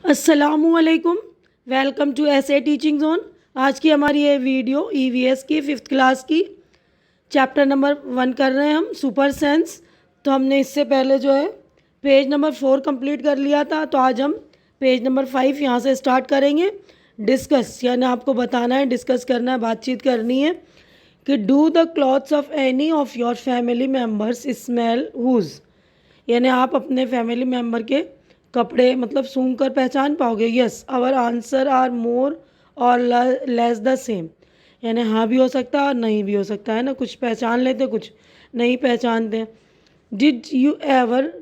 अस्सलामुअलैकुम। Welcome to ऐसे teaching zone. आज की हमारी ये वीडियो ईवीएस की 5th क्लास की चैप्टर नंबर 1 कर रहे हैं हम, सुपर सेंस। तो हमने इससे पहले जो है पेज नंबर 4 कंप्लीट कर लिया था। तो आज हम पेज नंबर 5 यहाँ से स्टार्ट करेंगे। डिस्कस यानी आपको बताना है, डिस्कस करना है, बातचीत करनी है कि do the clothes of any of your family members smell whose, यानी आप अपने फैमिली मेम्बर के कपड़े मतलब सूंघ कर पहचान पाओगे। Yes our answer are more or less the same, यानी हाँ भी हो सकता है और नहीं भी हो सकता है ना, कुछ पहचान लेते कुछ नहीं पहचानते। Did you ever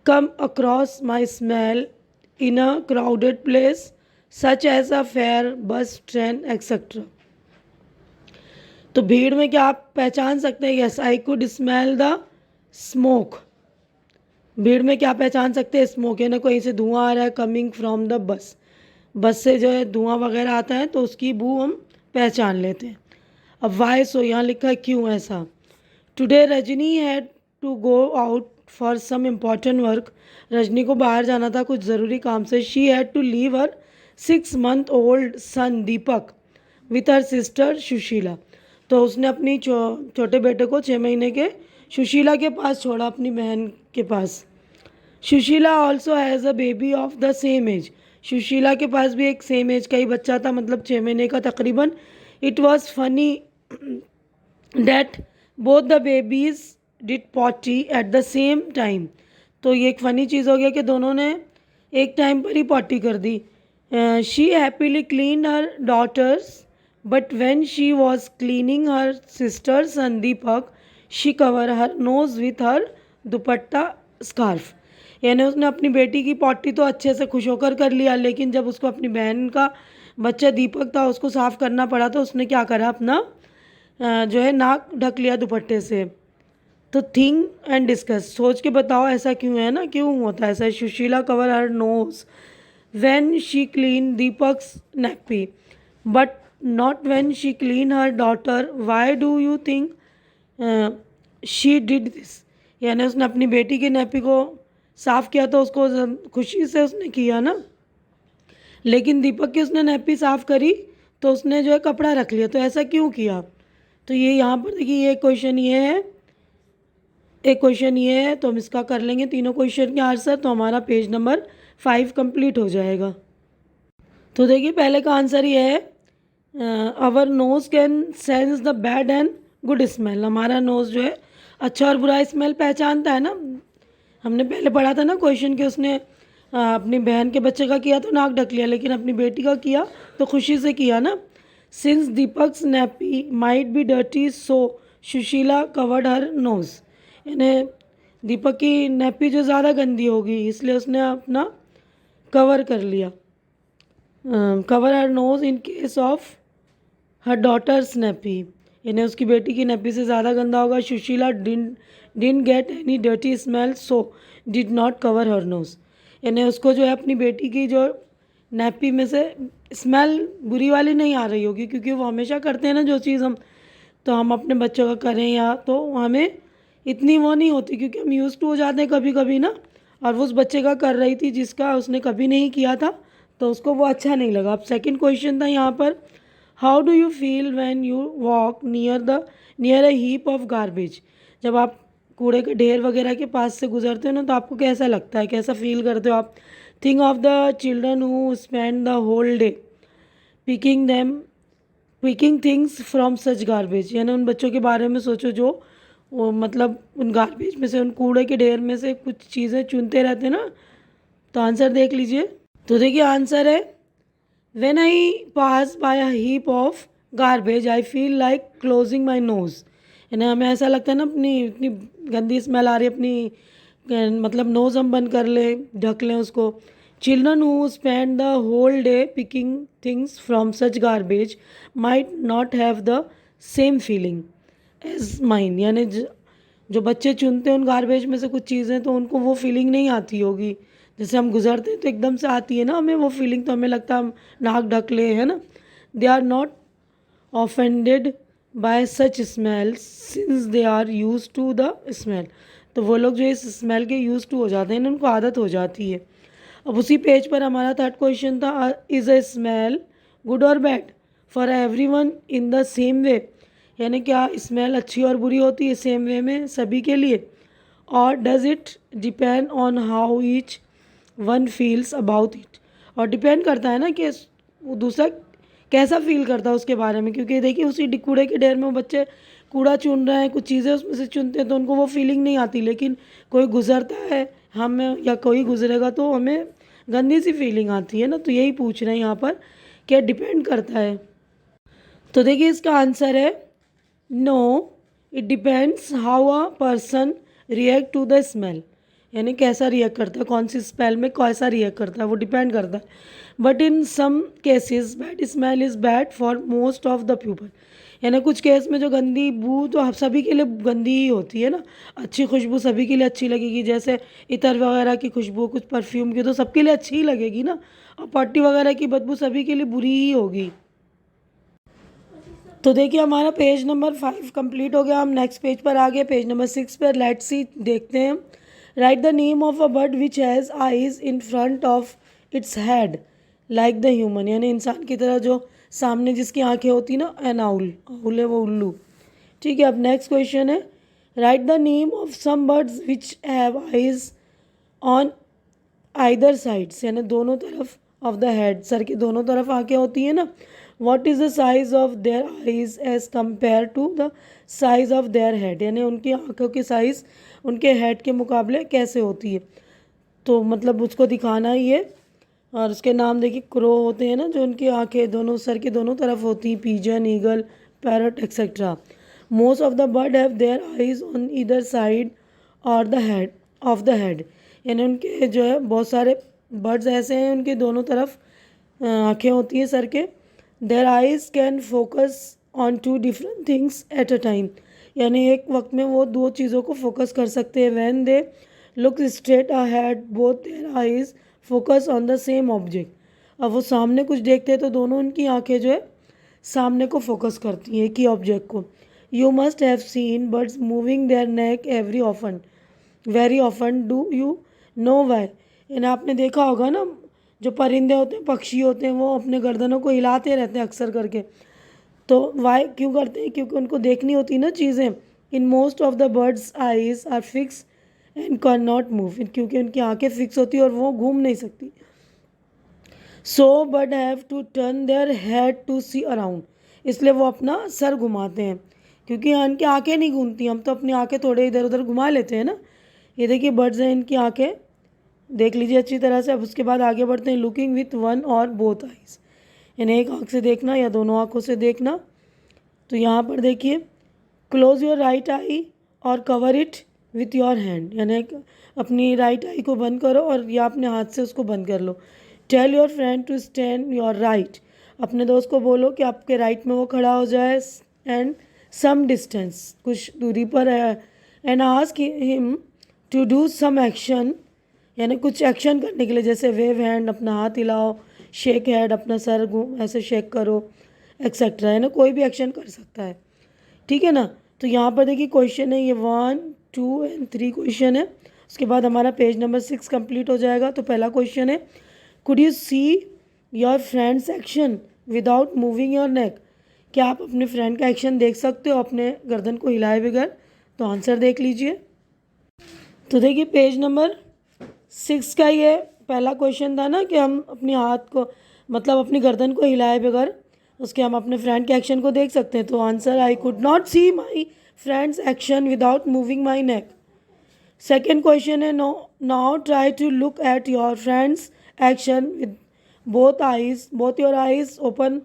come across my smell in a crowded place such as a fair, bus, train etcetera. तो भीड़ में क्या आप पहचान सकते हैं? Yes I could smell the smoke. भीड़ में क्या पहचान सकते हैं? स्मोक, यानी कहीं से धुआं आ रहा है, कमिंग फ्रॉम द बस। बस से जो है धुआं वगैरह आता है तो उसकी बू हम पहचान लेते हैं। अब वाई सो, यहाँ लिखा है क्यों ऐसा। Today Rajni had to go out for some important work. Rajni को बाहर जाना था कुछ ज़रूरी काम से। She had to leave her 6 month old son Deepak with her sister Sushila. तो उसने अपनी छोटे बेटे को 6 महीने के सुशीला के पास छोड़ा, अपनी बहन के पास। Sushila also has a baby of the same age. Sushila के पास भी एक सेम एज का ही बच्चा था, मतलब 6 महीने का तकरीबन। It was funny that both the babies did potty at the same time. तो ये एक फ़नी चीज़ हो गया कि दोनों ने एक टाइम पर ही पॉटी कर दी। She happily clean her daughters but when she was cleaning her sister संदीपक she cover her nose with her dupatta scarf. यानी उसने अपनी बेटी की पॉटी तो अच्छे से खुश होकर कर लिया, लेकिन जब उसको अपनी बहन का बच्चा दीपक था उसको साफ़ करना पड़ा तो उसने क्या करा, अपना जो है नाक ढक लिया दुपट्टे से। तो थिंक एंड डिस्कस, सोच के बताओ ऐसा क्यों है ना, क्यों होता है ऐसा। Sushila cover her knows when she cleaned Deepak's nappy, but not when she cleaned her daughter. Why do you think she did this? यानी उसने अपनी बेटी की नैपी को साफ़ किया तो उसको खुशी से उसने किया ना, लेकिन दीपक की उसने नैपी साफ़ करी तो उसने जो है कपड़ा रख लिया। तो ऐसा क्यों किया? तो ये यहाँ पर देखिए, ये क्वेश्चन ये है, एक क्वेश्चन ये है, तो हम इसका कर लेंगे तीनों क्वेश्चन के आंसर, तो हमारा पेज नंबर 5 कंप्लीट हो जाएगा। तो देखिए पहले का आंसर ये है, our nose can sense the bad and good smell. हमारा नोज़ जो है अच्छा और बुरा स्मेल पहचानता है ना। हमने पहले पढ़ा था ना क्वेश्चन कि उसने अपनी बहन के बच्चे का किया तो नाक ढक लिया, लेकिन अपनी बेटी का किया तो खुशी से किया ना। Since Deepak's nappy might be dirty so Sushila covered her nose. यानी दीपक की नैपी जो ज़्यादा गंदी होगी इसलिए उसने अपना कवर कर लिया, cover her nose in case of her daughter's nappy. यानी उसकी बेटी की नैपी से ज़्यादा गंदा होगा। Sushila didn't get any dirty smell so did not cover her nose. यानी उसको जो है अपनी बेटी की जो नैपी में से स्मेल बुरी वाली नहीं आ रही होगी, क्योंकि वो हमेशा करते हैं ना जो चीज़ हम, तो हम अपने बच्चों का करें या तो हमें इतनी वो नहीं होती, क्योंकि हम यूज़ टू हो जाते हैं कभी कभी ना। और वो उस बच्चे का कर रही थी जिसका उसने कभी नहीं किया था, तो उसको वो अच्छा नहीं लगा। अब सेकंड क्वेश्चन था यहाँ पर, how do you feel when you walk near a heap of garbage. जब आप कूड़े के ढेर वगैरह के पास से गुजरते हो ना तो आपको कैसा लगता है, कैसा फील करते हो आप? Think of the children who spend the whole day picking things from such garbage. यानी उन बच्चों के बारे में सोचो जो वो मतलब उन गार्बेज में से, उन कूड़े के ढेर में से कुछ चीज़ें चुनते रहते हैं ना। तो आंसर देख लीजिए। तो देखिए आंसर है, when I pass by a heap of garbage I feel like closing my nose. यानी हमें ऐसा लगता है ना, अपनी इतनी गंदी स्मेल आ रही है, अपनी मतलब नोज़ हम बंद कर लें, ढक लें उसको। Children who spend the whole day picking things from such garbage might not have the same feeling as mine. यानी जो बच्चे चुनते हैं उन गार्बेज में से कुछ चीज़ें, तो उनको वो फीलिंग नहीं आती होगी। जैसे हम गुजरते हैं तो एकदम से आती है ना हमें वो फीलिंग, तो हमें लगता है हम नाक ढक ले, है ना। They are not offended by such smell since they are used to the smell. तो वो लोग जो इस स्मेल के यूज टू हो जाते हैं ना, उनको आदत हो जाती है। अब उसी पेज पर हमारा थर्ड क्वेश्चन था, इज़ अ स्मेल गुड और bad for everyone in the same way, यानी क्या स्मेल अच्छी और बुरी होती है सेम वे में सभी के लिए, और does it depend on how each one feels about it, और डिपेंड करता है ना कि वो दूसरा कैसा फील करता है उसके बारे में, क्योंकि देखिए उसी कूड़े के ढेर में वो बच्चे कूड़ा चुन रहे हैं, कुछ चीज़ें उसमें से चुनते हैं तो उनको वो फीलिंग नहीं आती, लेकिन कोई गुजरता है हम या कोई गुजरेगा तो हमें गंदी सी फीलिंग आती है ना। तो यही पूछ रहे हैं यहाँ पर क्या डिपेंड करता है। तो देखिए इसका आंसर है no, it depends how a person react to the smell, यानी कैसा रिएक्ट करता है, कौन सी स्मेल में कैसा रिएक्ट करता है वो डिपेंड करता है। But in some cases bad smell is bad for most of the people, यानी कुछ केस में जो गंदी बू तो सभी के लिए गंदी ही होती है ना, अच्छी खुशबू सभी के लिए अच्छी लगेगी, जैसे इतर वगैरह की खुशबू कुछ परफ्यूम की तो सबके लिए अच्छी ही लगेगी ना, और पट्टी वगैरह की बदबू सभी के लिए बुरी ही होगी। तो देखिए हमारा पेज नंबर 5 कंप्लीट हो गया, हम नेक्स्ट पेज पर आ गए, पेज नंबर 6 पर। लेट्स सी देखते हैं। Right the name of a bird which has eyes in front of its head like the human, यानी इंसान की तरह जो सामने जिसकी आंखें होती ना, एन आउल, आउल है वो उल्लू। ठीक है, अब नेक्स्ट क्वेश्चन है, write the name of some birds which have eyes on either sides, यानी दोनों तरफ ऑफ द हेड, सर की दोनों तरफ आंखें होती है ना। What is the size of their eyes as compare to the size of their head, यानी उनकी आंखों की साइज़ उनके हेड के मुकाबले कैसे होती है, तो मतलब उसको दिखाना ही है। और उसके नाम देखिए, क्रो होते हैं ना जो उनकी आंखें दोनों सर की दोनों तरफ होती हैं, pigeon, eagle, parrot etcetera. Most of the bird have their eyes on either side और the head of the head, यानी उनके जो है बहुत सारे बर्ड्स ऐसे हैं उनके दोनों तरफ आँखें होती हैं सर के। Their eyes can focus on two different things at a time, यानी एक वक्त में वो दो चीज़ों को फोकस कर सकते हैं। When they look straight ahead both their eyes focus on the same object, अब वो सामने कुछ देखते हैं तो दोनों उनकी आंखें जो है सामने को फोकस करती हैं एक ही ऑब्जेक्ट को। You must have seen birds moving their neck every often very often, do you know why, यानी आपने देखा होगा ना जो परिंदे होते हैं, पक्षी होते हैं, वो अपने गर्दनों को हिलाते रहते हैं अक्सर करके, तो वाई क्यों करते हैं, क्योंकि उनको देखनी होती ना चीज़ें। In most of the birds eyes are fixed and can not move, क्योंकि उनकी आंखें फिक्स होती है और वो घूम नहीं सकती। So bird have to turn their head to see around, इसलिए वो अपना सर घुमाते हैं, क्योंकि उनकी आंखें नहीं घूमती, हम तो अपनी आंखें थोड़े इधर उधर घुमा लेते हैं ना। ये देखिए बर्ड्स हैं, इनकी आंखें देख लीजिए अच्छी तरह से। अब उसके बाद आगे बढ़ते हैं, लुकिंग विथ वन और बोथ आइज, यानी एक आँख से देखना या दोनों आँखों से देखना। तो यहाँ पर देखिए, क्लोज योर राइट आई और cover it with your hand, यानी अपनी राइट आई को बंद करो और या अपने हाथ से उसको बंद कर लो। Tell your friend to stand your right, अपने दोस्त को बोलो कि आपके राइट में वो खड़ा हो जाए, एंड सम डिस्टेंस, कुछ दूरी पर है, and ask him to do some action, यानी कुछ एक्शन करने के लिए, जैसे वेव हैंड, अपना हाथ हिलाओ, शेक हेड, अपना सर ऐसे शेक करो, एक्सेट्रा, है ना, कोई भी एक्शन कर सकता है। ठीक है ना। तो यहाँ पर देखिए क्वेश्चन है ये 1, 2 एंड 3 क्वेश्चन है। उसके बाद हमारा पेज नंबर 6 कंप्लीट हो जाएगा। तो पहला क्वेश्चन है, could you see your friends action without moving your नेक, क्या आप अपने फ्रेंड का एक्शन देख सकते हो अपने गर्दन को हिलाए बगैर? तो आंसर देख लीजिए। तो देखिए पेज नंबर 6 का ये पहला क्वेश्चन था ना कि हम अपने हाथ को मतलब अपनी गर्दन को हिलाए बगैर उसके हम अपने फ्रेंड के एक्शन को देख सकते हैं। तो answer, I could not see my friends action without moving my neck. Second question है, now try to look at your friends action with both your eyes open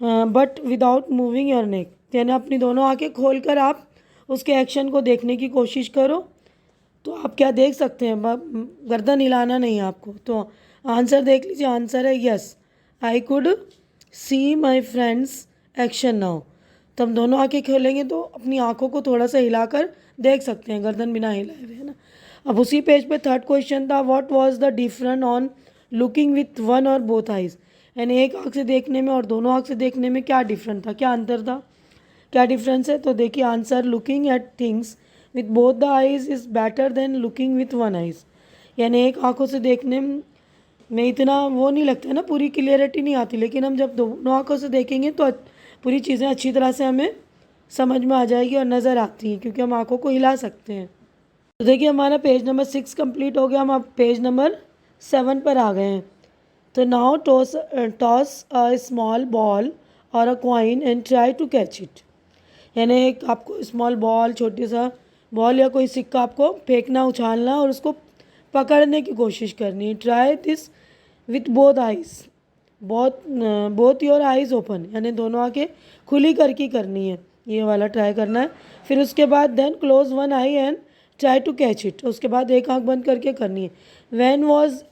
but without moving your neck, यानी अपनी दोनों आंखें खोल कर आप उसके action को देखने की कोशिश करो। तो आप क्या देख सकते हैं, गर्दन हिलाना नहीं है आपको। तो आंसर देख लीजिए, आंसर है yes, I could see my friends action now. तो हम दोनों आंखें खोलेंगे तो अपनी आंखों को थोड़ा सा हिलाकर देख सकते हैं, गर्दन बिना हिलाए हुए, है ना। अब उसी पेज पे थर्ड क्वेश्चन था, what was the difference on looking with one और बोथ आइज, यानी एक आंख से देखने में और दोनों आंख से देखने में क्या डिफरेंस था, क्या अंतर था, क्या डिफरेंस है। तो देखिए answer, looking at things with both the eyes is better than looking with one eyes, यानी एक आंखों से देखने में इतना वो नहीं लगता है ना, पूरी क्लियरिटी नहीं आती, लेकिन हम जब दोनों आँखों से देखेंगे तो पूरी चीज़ें अच्छी तरह से हमें समझ में आ जाएगी और नज़र आती हैं, क्योंकि हम आँखों को हिला सकते हैं। तो देखिए हमारा पेज नंबर 6 कंप्लीट हो गया, हम अब पेज नंबर 7 पर आ गए हैं। तो now toss a small ball और a coin and try to catch it. यानी एक आपको स्मॉल बॉल, छोटी सा बॉल या कोई सिक्का आपको फेंकना, उछालना और उसको पकड़ने की कोशिश करनी है। Try this with both eyes, both your eyes open, यानी दोनों आँखें खुली करके करनी है, ये वाला ट्राई करना है। फिर उसके बाद then close one eye and try to catch it, उसके बाद एक आँख बंद करके करनी है। When was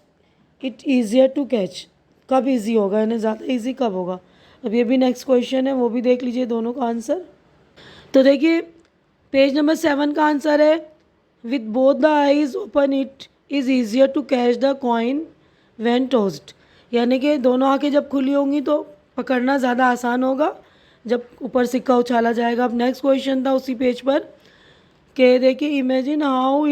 it easier to catch, कब ईजी होगा, यानी ज़्यादा ईजी कब होगा। अब ये भी नेक्स्ट क्वेश्चन है, वो भी देख लीजिए दोनों का आंसर। तो देखिए पेज नंबर 7 का आंसर है with both the eyes open it is easier to catch the coin when tossed, यानी कि दोनों आंखें जब खुली होंगी तो पकड़ना ज़्यादा आसान होगा जब ऊपर सिक्का उछाला जाएगा। अब नेक्स्ट क्वेश्चन था उसी पेज पर कि देखिए imagine how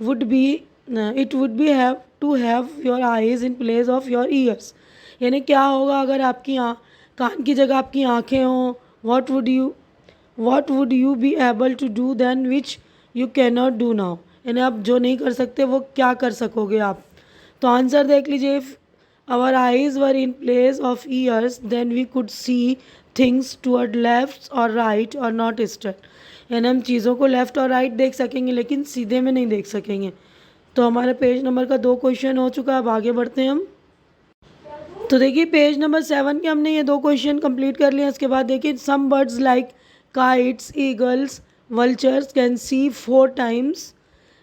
would be have to have your eyes in place of your ears, यानी क्या होगा अगर आपकी कान की जगह आपकी आँखें हों। What would you be able to do then which you cannot do now नाउ, यानी आप जो नहीं कर सकते वो क्या कर सकोगे आप। तो आंसर देख लीजिए, if our eyes were in place of ears then we could see things toward left और राइट और नॉट स्ट्रेट, यानी हम चीज़ों को लेफ़्ट और राइट देख सकेंगे लेकिन सीधे में नहीं देख सकेंगे। तो हमारे पेज नंबर का 2 क्वेश्चन हो चुका है, अब आगे बढ़ते हैं हम। तो देखिए पेज नंबर 7 के हमने ये 2 क्वेश्चन कंप्लीट कर लिए। इसके बाद देखिए some birds like kites, eagles, vultures can see 4 times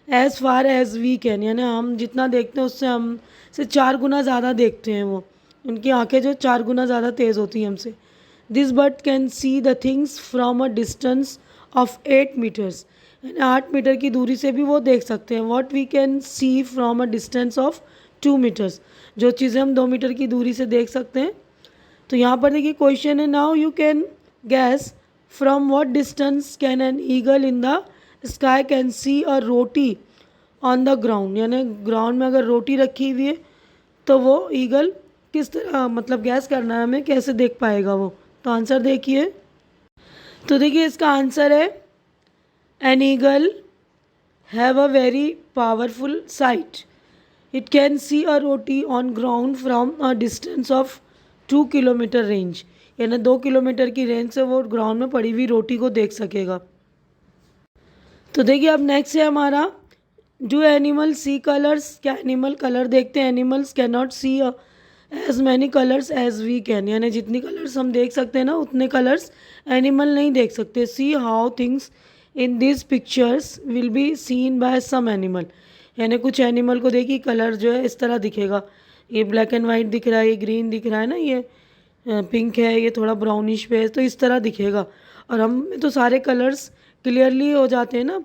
as far as we can, यानी हम जितना देखते हैं उससे हमसे 4 गुना ज़्यादा देखते हैं वो, उनकी आँखें जो 4 गुना ज़्यादा तेज़ होती हैं हमसे। This bird can see the things from a distance of 8 metres, यानी 8 मीटर की दूरी से भी वो देख सकते हैं। What we can see from a distance of 2 metres, जो चीज़ें हम 2 मीटर की दूरी से देख सकते हैं। तो यहाँ पर देखिए क्वेश्चन है now you can gas from what distance can an eagle in the sky can see a roti on the ground, यानी ग्राउंड में अगर रोटी रखी हुई है तो वो ईगल किस तरह, मतलब गैस करना है हमें कैसे देख पाएगा वो। तो आंसर देखिए, तो देखिए इसका आंसर है an eagle have a very powerful site, it can see a roti on ground from a distance of 2 kilometre range, यानी 2 किलोमीटर की रेंज से वो ग्राउंड में पड़ी हुई रोटी को देख सकेगा। तो देखिए अब नेक्स्ट है हमारा डू एनिमल सी कलर्स, क्या एनिमल कलर देखते हैं। Animals can not see as many colours as we can, यानी जितनी कलर्स हम देख सकते हैं ना उतने कलर्स एनिमल नहीं देख सकते। See how things in this pictures will be seen by some animal, यानी कुछ एनिमल को देखिए कलर जो है इस तरह दिखेगा, ये ब्लैक एंड वाइट दिख रहा है, ये ग्रीन दिख रहा है ना, ये पिंक है, ये थोड़ा ब्राउनिश पे है, तो इस तरह दिखेगा। और हम तो सारे कलर्स क्लियरली हो जाते हैं ना।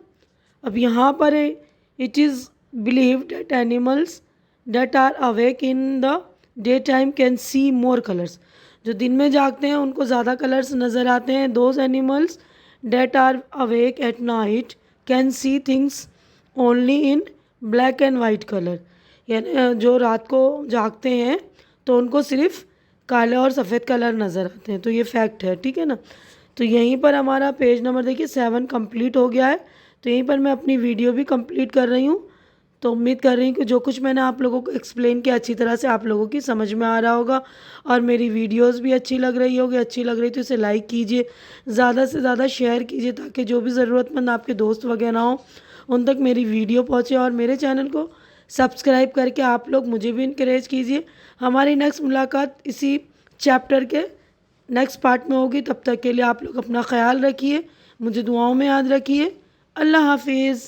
अब यहाँ पर it is believed that animals that are awake in the day time can see more colours, जो दिन में जागते हैं उनको ज़्यादा कलर्स नज़र आते हैं। Those animals that are awake at night can see things only in black and white colour, यानी जो रात को जागते हैं तो उनको सिर्फ काले और सफ़ेद कलर नज़र आते हैं। तो ये फैक्ट है, ठीक है ना। तो यहीं पर हमारा पेज नंबर देखिए 7 कंप्लीट हो गया है। तो यहीं पर मैं अपनी वीडियो भी कंप्लीट कर रही हूँ। तो उम्मीद कर रही हूँ कि जो कुछ मैंने आप लोगों को एक्सप्लेन किया अच्छी तरह से आप लोगों की समझ में आ रहा होगा और मेरी वीडियोस भी अच्छी लग रही होगी। अच्छी लग रही तो इसे लाइक कीजिए, ज़्यादा से ज़्यादा शेयर कीजिए ताकि जो भी ज़रूरतमंद आपके दोस्त वगैरह हों उन तक मेरी वीडियो पहुँचे। और मेरे चैनल को सब्सक्राइब करके आप लोग मुझे भी इनकरेज कीजिए। हमारी नेक्स्ट मुलाकात इसी चैप्टर के नेक्स्ट पार्ट में होगी। तब तक के लिए आप लोग अपना ख्याल रखिए, मुझे दुआओं में याद रखिए। अल्लाह हाफिज़।